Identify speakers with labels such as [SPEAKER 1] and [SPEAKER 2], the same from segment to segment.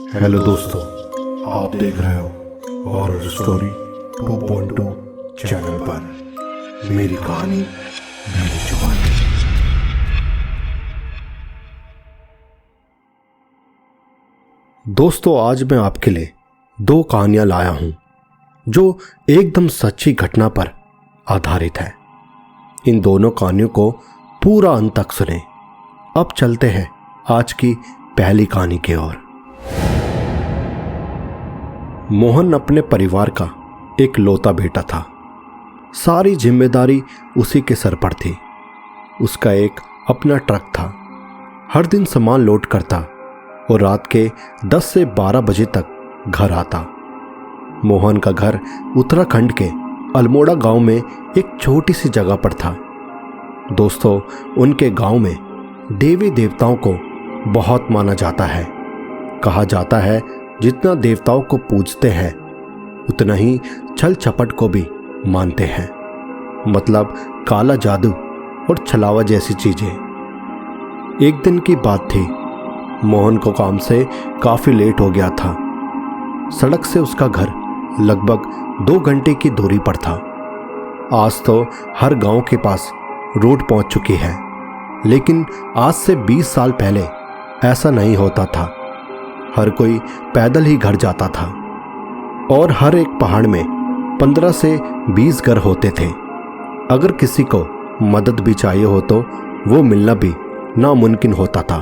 [SPEAKER 1] Hello दोस्तों, आप देख रहे हो हॉरर स्टोरी 2.2 चैनल पर मेरी कहानी मेरी जुबानी। दोस्तों, आज मैं आपके लिए दो कहानियां लाया हूं जो एकदम सच्ची घटना पर आधारित है। इन दोनों कहानियों को पूरा अंत तक सुने। अब चलते हैं आज की पहली कहानी की ओर। मोहन अपने परिवार का एक लौता बेटा था। सारी जिम्मेदारी उसी के सर पर थी। उसका एक अपना ट्रक था। हर दिन सामान लोड करता और रात के 10 से 12 बजे तक घर आता। मोहन का घर उत्तराखंड के अल्मोड़ा गांव में एक छोटी सी जगह पर था। दोस्तों, उनके गांव में देवी देवताओं को बहुत माना जाता है। कहा जाता है जितना देवताओं को पूजते हैं उतना ही छल छपट को भी मानते हैं। मतलब काला जादू और छलावा जैसी चीजें। एक दिन की बात थी। मोहन को काम से काफी लेट हो गया था। सड़क से उसका घर लगभग 2 घंटे की दूरी पर था। आज तो हर गांव के पास रोड पहुंच चुकी है, लेकिन आज से 20 साल पहले ऐसा नहीं होता था। हर कोई पैदल ही घर जाता था और हर एक पहाड़ में 15 से 20 घर होते थे। अगर किसी को मदद भी चाहिए हो तो वो मिलना भी नामुमकिन होता था।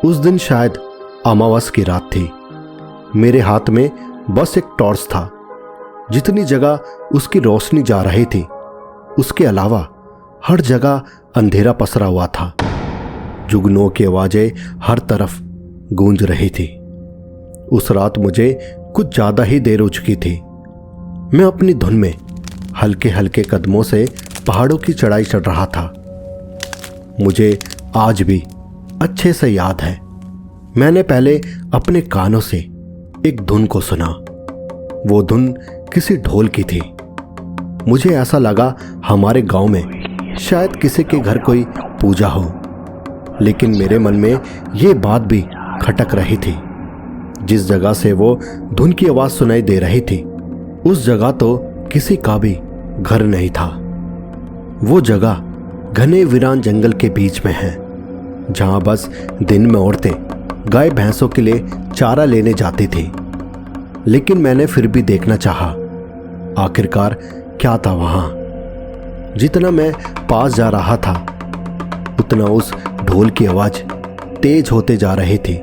[SPEAKER 1] उस दिन शायद अमावस की रात थी। मेरे हाथ में बस एक टॉर्च था। जितनी जगह उसकी रोशनी जा रही थी, उसके अलावा हर जगह अंधेरा पसरा हुआ था। जुगनुओं की आवाजें हर तरफ गूंज रही थी। उस रात मुझे कुछ ज्यादा ही देर हो चुकी थी। मैं अपनी धुन में हल्के हल्के कदमों से पहाड़ों की चढ़ाई चढ़ रहा था। मुझे आज भी अच्छे से याद है, मैंने पहले अपने कानों से एक धुन को सुना। वो धुन किसी ढोल की थी। मुझे ऐसा लगा हमारे गांव में शायद किसी के घर कोई पूजा हो, लेकिन मेरे मन में ये बात भी खटक रही थी। जिस जगह से वो धुन की आवाज सुनाई दे रही थी, उस जगह तो किसी का भी घर नहीं था। वो जगह घने वीरान जंगल के बीच में है, जहां बस दिन में औरतें गाय भैंसों के लिए चारा लेने जाती थी। लेकिन मैंने फिर भी देखना चाहा, आखिरकार क्या था वहां। जितना मैं पास जा रहा था, उतना उस ढोल की आवाज तेज होते जा रही थी।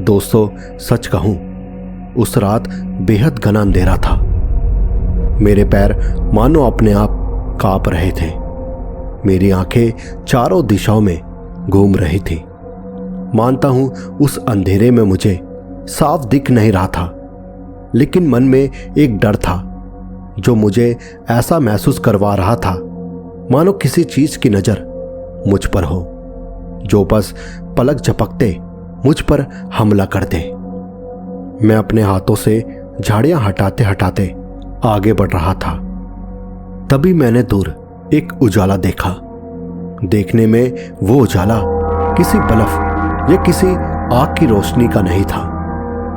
[SPEAKER 1] दोस्तों, सच कहूं, उस रात बेहद घना अंधेरा था। मेरे पैर मानो अपने आप कांप रहे थे। मेरी आंखें चारों दिशाओं में घूम रही थी। मानता हूं उस अंधेरे में मुझे साफ दिख नहीं रहा था, लेकिन मन में एक डर था जो मुझे ऐसा महसूस करवा रहा था मानो किसी चीज की नजर मुझ पर हो, जो बस पलक झपकते मुझ पर हमला कर दे। मैं अपने हाथों से झाड़ियां हटाते हटाते आगे बढ़ रहा था। तभी मैंने दूर एक उजाला देखा। देखने में वो उजाला किसी बल्ब या किसी आग की रोशनी का नहीं था,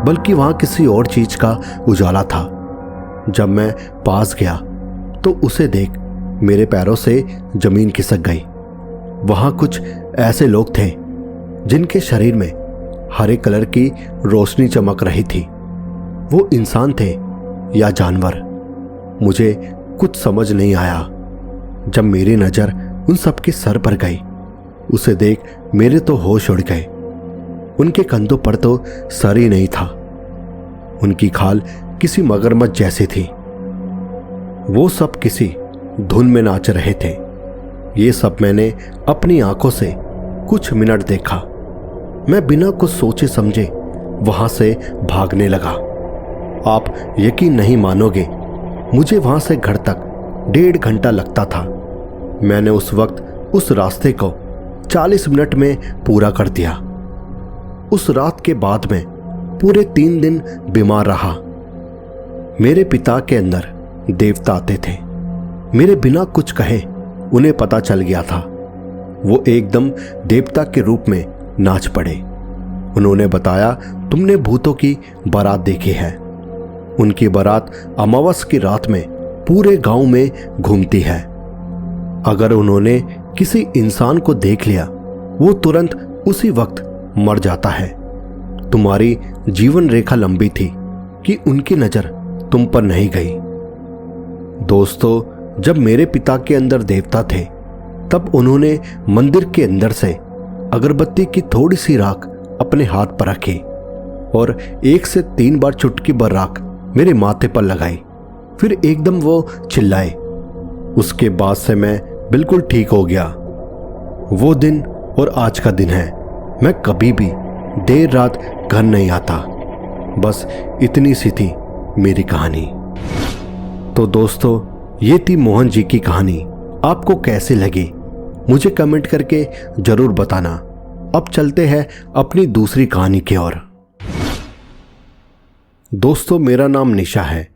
[SPEAKER 1] बल्कि वहां किसी और चीज का उजाला था। जब मैं पास गया तो उसे देख मेरे पैरों से जमीन खिसक गई। वहां कुछ ऐसे लोग थे जिनके शरीर में हरे कलर की रोशनी चमक रही थी। वो इंसान थे या जानवर, मुझे कुछ समझ नहीं आया। जब मेरी नजर उन सबके सर पर गई, उसे देख मेरे तो होश उड़ गए। उनके कंधों पर तो सर ही नहीं था। उनकी खाल किसी मगरमच्छ जैसी थी। वो सब किसी धुन में नाच रहे थे। ये सब मैंने अपनी आंखों से कुछ मिनट देखा। मैं बिना कुछ सोचे समझे वहां से भागने लगा। आप यकीन नहीं मानोगे, मुझे वहां से घर तक 1.5 घंटा लगता था। मैंने उस वक्त उस रास्ते को 40 मिनट में पूरा कर दिया। उस रात के बाद मैं पूरे 3 दिन बीमार रहा। मेरे पिता के अंदर देवता आते थे। मेरे बिना कुछ कहे उन्हें पता चल गया था। वो एकदम देवता के रूप में नाच पड़े। उन्होंने बताया, तुमने भूतों की बारात देखी है। उनकी बारात अमावस की रात में पूरे गांव में घूमती है। अगर उन्होंने किसी इंसान को देख लिया, वो तुरंत उसी वक्त मर जाता है। तुम्हारी जीवन रेखा लंबी थी कि उनकी नजर तुम पर नहीं गई। दोस्तों, जब मेरे पिता के अंदर देवता थे, तब उन्होंने मंदिर के अंदर से अगरबत्ती की थोड़ी सी राख अपने हाथ पर रखी और 1 से 3 बार चुटकी भर राख मेरे माथे पर लगाई। फिर एकदम वो चिल्लाए। उसके बाद से मैं बिल्कुल ठीक हो गया। वो दिन और आज का दिन है, मैं कभी भी देर रात घर नहीं आता। बस इतनी सी थी मेरी कहानी। तो दोस्तों, ये थी मोहन जी की कहानी। आपको कैसी लगी मुझे कमेंट करके जरूर बताना। अब चलते हैं अपनी दूसरी कहानी की ओर। दोस्तों, मेरा नाम निशा है।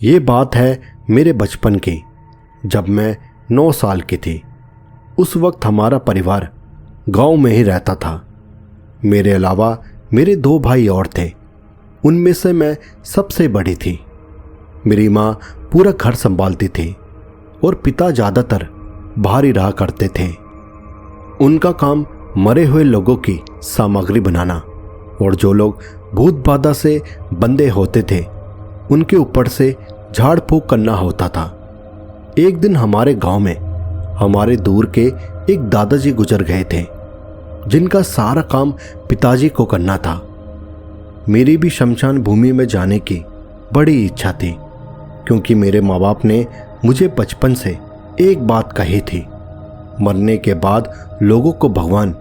[SPEAKER 1] ये बात है मेरे बचपन की, जब मैं 9 साल की थी। उस वक्त हमारा परिवार गांव में ही रहता था। मेरे अलावा मेरे 2 भाई और थे। उनमें से मैं सबसे बड़ी थी। मेरी माँ पूरा घर संभालती थी और पिता ज़्यादातर बाहर ही रहा करते थे। उनका काम मरे हुए लोगों की सामग्री बनाना और जो लोग भूत बाधा से बंधे होते थे, उनके ऊपर से झाड़ फूक करना होता था। एक दिन हमारे गांव में हमारे दूर के एक दादाजी गुजर गए थे, जिनका सारा काम पिताजी को करना था। मेरी भी शमशान भूमि में जाने की बड़ी इच्छा थी, क्योंकि मेरे माँ बाप ने मुझे बचपन से एक बात कही थी, मरने के बाद लोगों को भगवान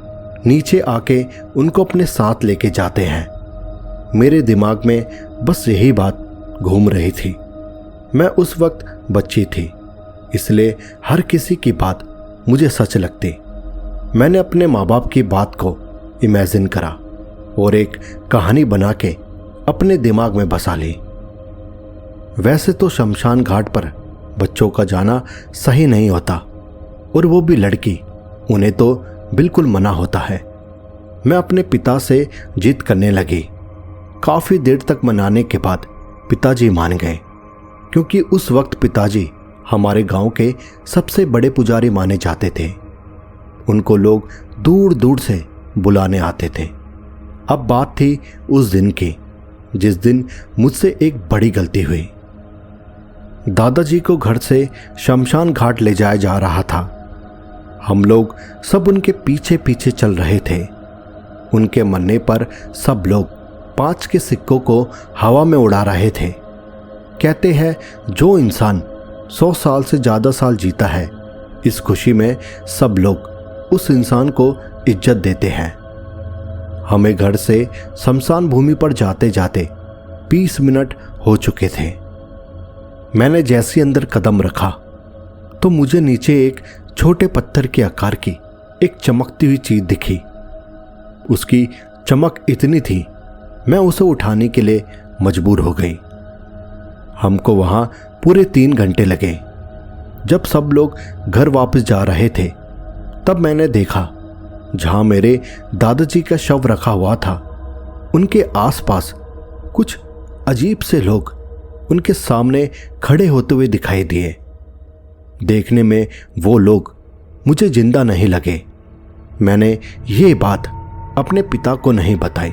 [SPEAKER 1] नीचे आके उनको अपने साथ लेके जाते हैं। मेरे दिमाग में बस यही बात घूम रही थी। मैं उस वक्त बच्ची थी, इसलिए हर किसी की बात मुझे सच लगती। मैंने अपने माँ बाप की बात को इमेजिन करा और एक कहानी बना के अपने दिमाग में बसा ली। वैसे तो शमशान घाट पर बच्चों का जाना सही नहीं होता, और वो भी लड़की, उन्हें तो बिल्कुल मना होता है। मैं अपने पिता से जिद करने लगी। काफ़ी देर तक मनाने के बाद पिताजी मान गए, क्योंकि उस वक्त पिताजी हमारे गांव के सबसे बड़े पुजारी माने जाते थे। उनको लोग दूर दूर से बुलाने आते थे। अब बात थी उस दिन की, जिस दिन मुझसे एक बड़ी गलती हुई। दादाजी को घर से शमशान घाट ले जाया जा रहा था। हम लोग सब उनके पीछे पीछे चल रहे थे। उनके मरने पर सब लोग 5 के सिक्कों को हवा में उड़ा रहे थे। कहते हैं, जो इंसान 100 साल से ज़्यादा साल जीता है, इस खुशी में सब लोग उस इंसान को इज्जत देते हैं। हमें घर से शमशान भूमि पर जाते जाते 20 मिनट हो चुके थे। मैंने जैसे अंदर कदम रखा तो मुझे नीचे एक छोटे पत्थर के आकार की एक चमकती हुई चीज दिखी। उसकी चमक इतनी थी, मैं उसे उठाने के लिए मजबूर हो गई। हमको वहां पूरे 3 घंटे लगे। जब सब लोग घर वापस जा रहे थे, तब मैंने देखा जहां मेरे दादाजी का शव रखा हुआ था, उनके आसपास कुछ अजीब से लोग उनके सामने खड़े होते हुए दिखाई दिए। देखने में वो लोग मुझे जिंदा नहीं लगे। मैंने ये बात अपने पिता को नहीं बताई।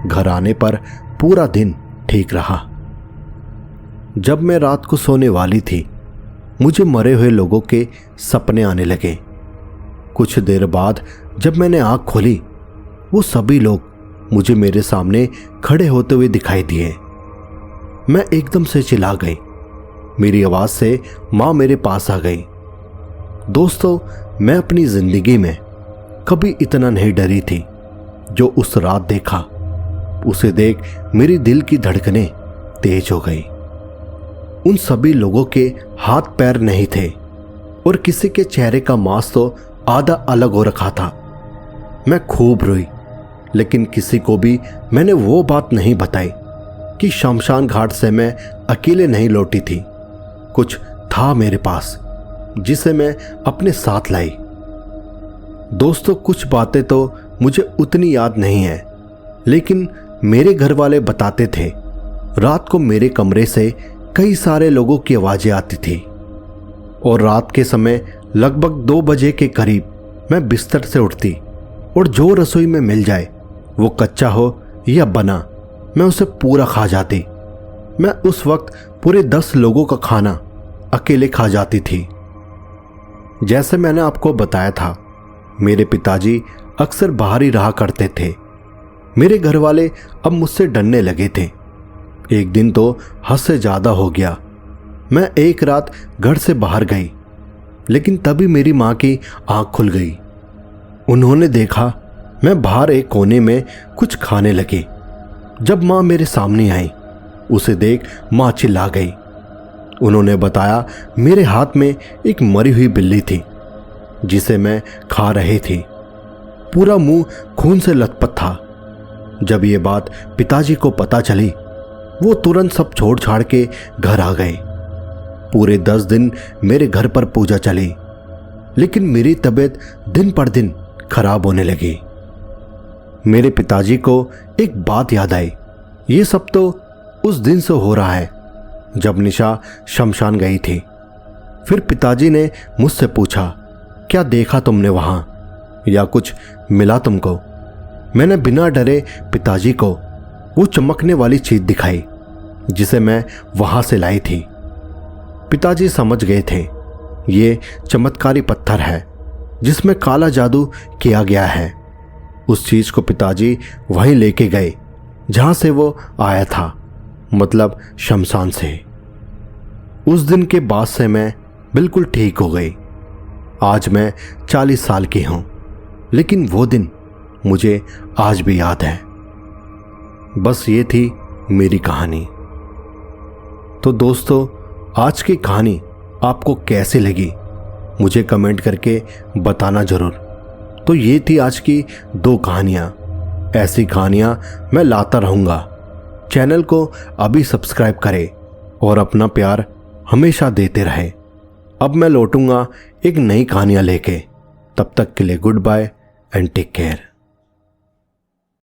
[SPEAKER 1] घर आने पर पूरा दिन ठीक रहा। जब मैं रात को सोने वाली थी, मुझे मरे हुए लोगों के सपने आने लगे। कुछ देर बाद जब मैंने आंख खोली, वो सभी लोग मुझे मेरे सामने खड़े होते हुए दिखाई दिए। मैं एकदम से चिल्ला गई। मेरी आवाज से माँ मेरे पास आ गई। दोस्तों, मैं अपनी जिंदगी में कभी इतना नहीं डरी थी जो उस रात देखा। उसे देख मेरी दिल की धड़कनें तेज हो गई। उन सभी लोगों के हाथ पैर नहीं थे और किसी के चेहरे का मांस तो आधा अलग हो रखा था। मैं खूब रोई, लेकिन किसी को भी मैंने वो बात नहीं बताई कि शमशान घाट से मैं अकेले नहीं लौटी थी। कुछ था मेरे पास जिसे मैं अपने साथ लाई। दोस्तों, कुछ बातें तो मुझे उतनी याद नहीं है, लेकिन मेरे घर वाले बताते थे रात को मेरे कमरे से कई सारे लोगों की आवाजें आती थी और रात के समय लगभग 2 बजे के करीब मैं बिस्तर से उठती और जो रसोई में मिल जाए, वो कच्चा हो या बना, मैं उसे पूरा खा जाती। मैं उस वक्त पूरे 10 लोगों का खाना अकेले खा जाती थी। जैसे मैंने आपको बताया था, मेरे पिताजी अक्सर बाहर ही रहा करते थे। मेरे घर वाले अब मुझसे डरने लगे थे। एक दिन तो हद से ज्यादा हो गया। मैं एक रात घर से बाहर गई, लेकिन तभी मेरी माँ की आंख खुल गई। उन्होंने देखा मैं बाहर एक कोने में कुछ खाने लगी। जब माँ मेरे सामने आई, उसे देख माँ चिल्ला गई। उन्होंने बताया मेरे हाथ में एक मरी हुई बिल्ली थी जिसे मैं खा रही थी। पूरा मुंह खून से लथपथ था। जब ये बात पिताजी को पता चली, वो तुरंत सब छोड़ छाड़ के घर आ गए। पूरे 10 दिन मेरे घर पर पूजा चली, लेकिन मेरी तबीयत दिन पर दिन खराब होने लगी। मेरे पिताजी को एक बात याद आई। ये सब तो उस दिन से हो रहा है जब निशा शमशान गई थी। फिर पिताजी ने मुझसे पूछा, क्या देखा तुमने वहां या कुछ मिला तुमको? मैंने बिना डरे पिताजी को वो चमकने वाली चीज दिखाई जिसे मैं वहां से लाई थी। पिताजी समझ गए थे ये चमत्कारी पत्थर है जिसमें काला जादू किया गया है। उस चीज को पिताजी वहीं लेके गए जहां से वो आया था, मतलब शमशान से। उस दिन के बाद से मैं बिल्कुल ठीक हो गई। आज मैं 40 साल की हूं, लेकिन वो दिन मुझे आज भी याद है। बस ये थी मेरी कहानी। तो दोस्तों, आज की कहानी आपको कैसी लगी मुझे कमेंट करके बताना जरूर। तो ये थी आज की 2 कहानियां। ऐसी कहानियां मैं लाता रहूंगा। चैनल को अभी सब्सक्राइब करें और अपना प्यार हमेशा देते रहे। अब मैं लौटूंगा एक नई कहानियां लेके। तब तक के लिए goodbye and take care.